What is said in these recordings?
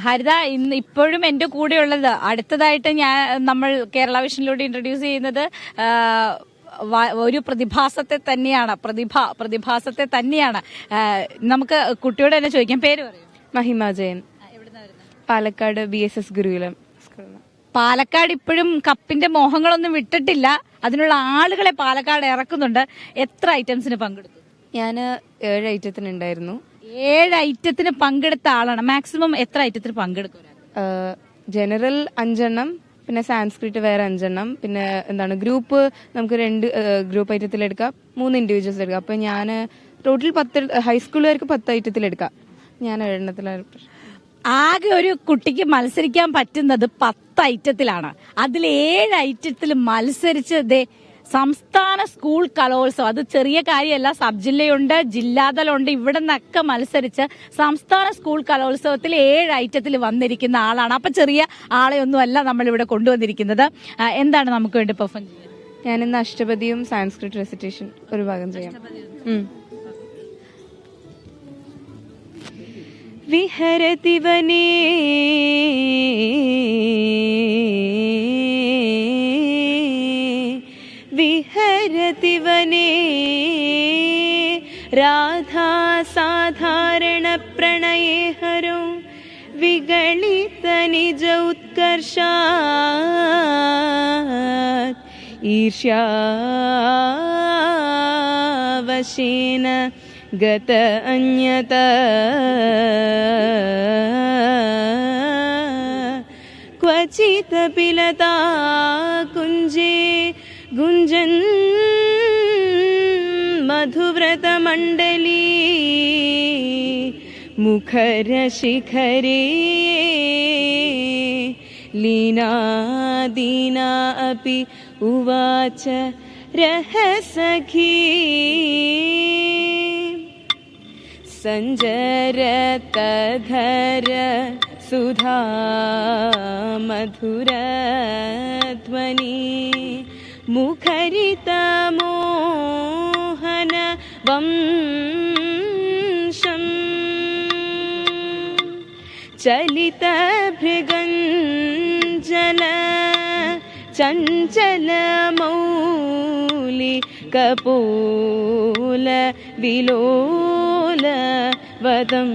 ഹരിത ഇന്ന് ഇപ്പോഴും എൻ്റെ കൂടെയുള്ളത് അടുത്തതായിട്ട് നമ്മൾ കേരള വിഷനിലൂടെ ഇൻട്രൊഡ്യൂസ് ചെയ്യുന്നത് ഒരു പ്രതിഭാസത്തെ തന്നെയാണ്. നമുക്ക് കുട്ടിയോട് തന്നെ ചോദിക്കാം. പേര് പറയും. മഹിമ ജയൻ, പാലക്കാട് BSS ഗുരുകുലം. പാലക്കാട് ഇപ്പോഴും കപ്പിന്റെ മോഹങ്ങളൊന്നും വിട്ടിട്ടില്ല. അതിനുള്ള ആളുകളെ പാലക്കാട് ഇറക്കുന്നുണ്ട്. എത്ര ഐറ്റംസിന് പങ്കെടുത്തു? ഞാൻ 7 ഐറ്റത്തിനുണ്ടായിരുന്നു. 7 ഐറ്റത്തിന് പങ്കെടുത്ത ആളാണ്. മാക്സിമം എത്ര ഐറ്റത്തിന് പങ്കെടുക്കും? ജനറൽ 5 എണ്ണം, പിന്നെ സാൻസ്ക്രിറ്റ് വേറെ 5 എണ്ണം, പിന്നെ ഗ്രൂപ്പ് നമുക്ക് 2 ഗ്രൂപ്പ് ഐറ്റത്തിലെടുക്കാം, 3 ഇൻഡിവിജ്വൽസ് എടുക്കാം. അപ്പൊ ഞാൻ ടോട്ടൽ 10 ഹൈസ്കൂളുകാർക്ക് 10 ഐറ്റത്തിലെടുക്കാം. ഞാൻ 7 എണ്ണത്തിലാണ്. ആകെ ഒരു കുട്ടിക്ക് മത്സരിക്കാൻ പറ്റുന്നത് 10 ഐറ്റത്തിലാണ്. അതിൽ 7 ഐറ്റത്തിൽ മത്സരിച്ച് സംസ്ഥാന സ്കൂൾ കലോത്സവം, അത് ചെറിയ കാര്യമല്ല. സബ് ജില്ലയുണ്ട്, ജില്ലാതലമുണ്ട്. ഇവിടെ നിന്നൊക്കെ മത്സരിച്ച് സംസ്ഥാന സ്കൂൾ കലോത്സവത്തിൽ 7 ഐറ്റത്തിൽ വന്നിരിക്കുന്ന ആളാണ്. അപ്പൊ ചെറിയ ആളെ ഒന്നുമല്ല നമ്മളിവിടെ കൊണ്ടുവന്നിരിക്കുന്നത്. എന്താണ് നമുക്ക് വേണ്ടി പെർഫോം ചെയ്യുന്നത്? ഞാനിന്ന് അഷ്ടപതിയും സാൻസ്ക്രിറ്റ് റെസിറ്റേഷൻ ഒരു ഭാഗം ചെയ്യാം. വിഹരതി വനേ വിഹരതി വനേ രാധാ സാധാരണ പ്രണയേ ഹരോ വിഗളിത നിജ ഉത്കർഷാത് ഈർഷ്യാവശേന ഗത അന്യത ക്വചിത പിലതാ കുഞ്ചേ ഗുഞ്ചൻ മധുവ്രത മണ്ഡലീ മുഖര ശിഖരേ ലീനാ ദീനാ അപി ഉവാച രഹസഖീ സഞ്ജരതധര സുധാ മധുരധ്വനി മുഖരിത മോഹന വംശം ചലിത ഭൃഗഞ്ജല ചഞ്ചല മൗലി കപോല വിലോല വദംസം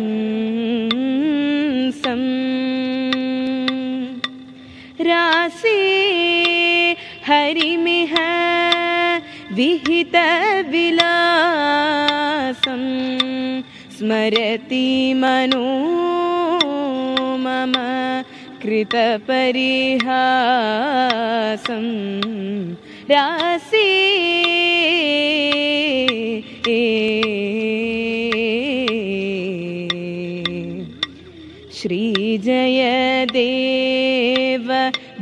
രാസേ ഹരിമിഹ വിഹിത വിലാസം സ്മരതി മനോ മമ കൃത പരിഹാസം രാസേ ശ്രീജയദേവ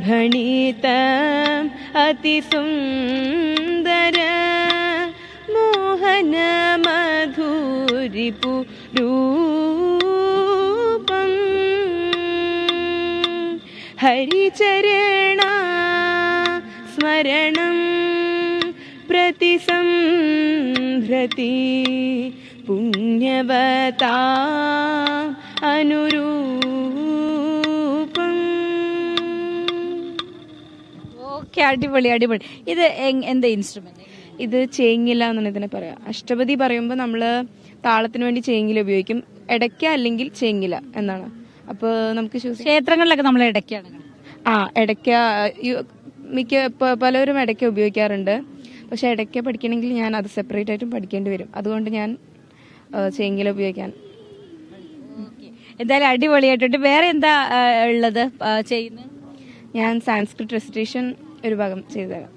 ഭണിത അതിസുന്ദര മോഹന മധുരിപു രൂപം ഹരിചരണ സ്മരണം പ്രതിസംഭ്രതി പുണ്യവതാ അനുരൂപം. ഓക്കെ, അടിപൊളി. ഇത് എന്താ ഇൻസ്ട്രുമെന്റ്? ഇത് ചേങ്ങില എന്നാണ് ഇതിനെ പറയാ. അഷ്ടപതി പറയുമ്പോൾ നമ്മള് താളത്തിന് വേണ്ടി ചേങ്ങില ഉപയോഗിക്കും, ഇടയ്ക്ക അല്ലെങ്കിൽ ചേങ്ങില എന്നാണ്. അപ്പൊ നമുക്ക് ക്ഷേത്രങ്ങളിലൊക്കെ നമ്മൾ ഇടയ്ക്കാണ്. ഇടയ്ക്ക പലരും ഇടയ്ക്ക ഉപയോഗിക്കാറുണ്ട്. പക്ഷെ ഇടയ്ക്ക പഠിക്കണമെങ്കിൽ ഞാൻ അത് സെപ്പറേറ്റ് ആയിട്ടും പഠിക്കേണ്ടി വരും. അതുകൊണ്ട് ഞാൻ ചേങ്ങില ഉപയോഗിക്കാൻ. എന്തായാലും അടിപൊളിയായിട്ടുണ്ട്. വേറെ എന്താ ഉള്ളത് ചെയ്യുന്നത്? ഞാൻ സാൻസ്ക്രിറ്റ് റെസിറ്റേഷൻ ഒരു ഭാഗം ചെയ്തു തരാം.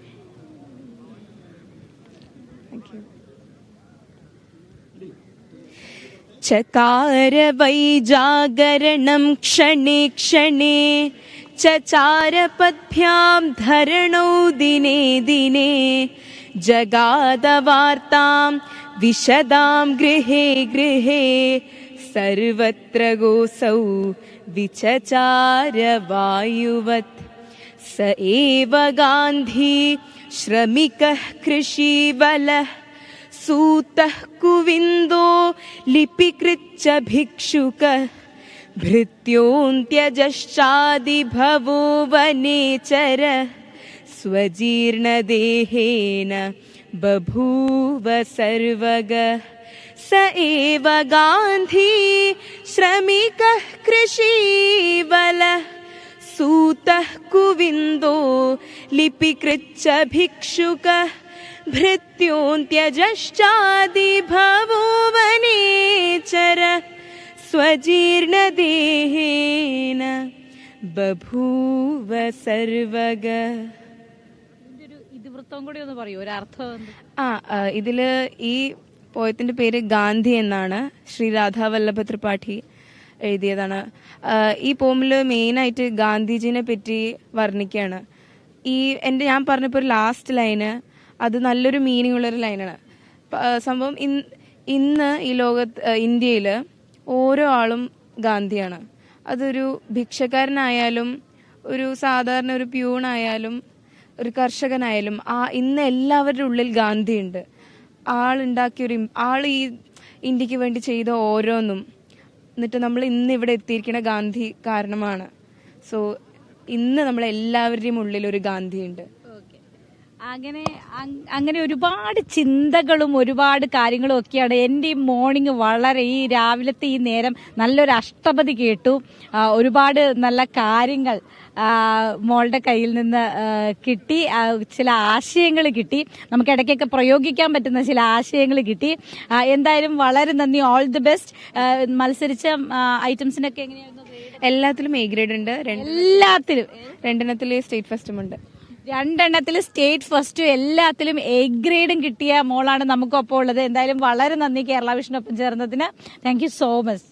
ചകാര വൈജാഗരണം ക്ഷണേ ക്ഷണേ ചചാര പദ്ഭ്യാം ധരണൗ ദിനേ ദിനേ ജഗാദ വാർത്താം വിശദാം ഗൃഹേ ഗൃഹേ സർവത്ര ഗോസൗ വിചചാര വായുവത് സ ഏവ ഗാന്ധി ശ്രമികഃ കൃഷിവലഃ सूतः कुविन्दो लिपिकृच्च भिक्षुकः ഭൃത്യോന്ത്യജശ്ചാദിഭവോ വനേചര സ്വജീർണദേഹേന ബഭൂവ സർവഗ स एव गान्धी श्रमिकः कृषीवलः सूतः कुविन्दो लिपिकृच्च भिक्षुकः भृत्योऽन्त्यजश्चादिभवो वनेचर स्वजीर्णदेहेन बभूव सर्वग. ഇതിവൃത്തം കൂടി ഒന്ന് പറയൂ, ഒരർത്ഥം. ഇതില് ഈ പോയത്തിന്റെ പേര് ഗാന്ധി എന്നാണ്. ശ്രീ രാധാ വല്ലഭ ത്രിപാഠി എഴുതിയതാണ്. ഈ പോമില് മെയിനായിട്ട് ഗാന്ധിജിനെ പറ്റി വർണ്ണിക്കുകയാണ്. ഞാൻ പറഞ്ഞപ്പോൾ ഒരു ലാസ്റ്റ് ലൈന് അത് നല്ലൊരു മീനിങ് ഉള്ളൊരു ലൈനാണ്. സംഭവം ഇന്ന് ഈ ഇന്ത്യയിൽ ഓരോ ആളും ഗാന്ധിയാണ്. അതൊരു ഭിക്ഷക്കാരനായാലും ഒരു സാധാരണ ഒരു പ്യൂണായാലും ഒരു കർഷകനായാലും ഇന്ന് എല്ലാവരുടെ ഉള്ളിൽ ഗാന്ധിയുണ്ട്. ആൾ ഈ ഇന്ത്യക്ക് വേണ്ടി ചെയ്ത ഓരോന്നും എന്നിട്ട് നമ്മൾ ഇന്ന് ഇവിടെ എത്തിയിരിക്കുന്ന ഗാന്ധി കാരണമാണ്. സോ ഇന്ന് നമ്മളെല്ലാവരുടെയും ഉള്ളിൽ ഒരു ഗാന്ധിയുണ്ട്. അങ്ങനെ ഒരുപാട് ചിന്തകളും ഒരുപാട് കാര്യങ്ങളും ഒക്കെയാണ്. എൻ്റെ ഈ മോർണിംഗ് വളരെ ഈ രാവിലത്തെ ഈ നേരം നല്ലൊരു അഷ്ടപതി കേട്ടു. ഒരുപാട് നല്ല കാര്യങ്ങൾ മോളുടെ കയ്യിൽ നിന്ന് കിട്ടി. ചില ആശയങ്ങൾ കിട്ടി, നമുക്ക് ഇടയ്ക്കൊക്കെ പ്രയോഗിക്കാൻ പറ്റുന്ന ചില ആശയങ്ങൾ കിട്ടി. എന്തായാലും വളരെ നന്ദി. All the best. മത്സരിച്ച ഐറ്റംസിനൊക്കെ എങ്ങനെയായിരുന്നു? എല്ലാത്തിലും എ ഗ്രേഡ് ഉണ്ട്. എല്ലാത്തിലും 2 സ്റ്റേറ്റ് ഫസ്റ്റും ഉണ്ട്. 2 സ്റ്റേറ്റ് ഫസ്റ്റും എല്ലാത്തിലും എ ഗ്രേഡും കിട്ടിയ മോളാണ് നമുക്കൊപ്പം ഉള്ളത്. എന്തായാലും വളരെ നന്ദി കേരള വിഷനൊപ്പം ചേർന്നതിന്. Thank you so much.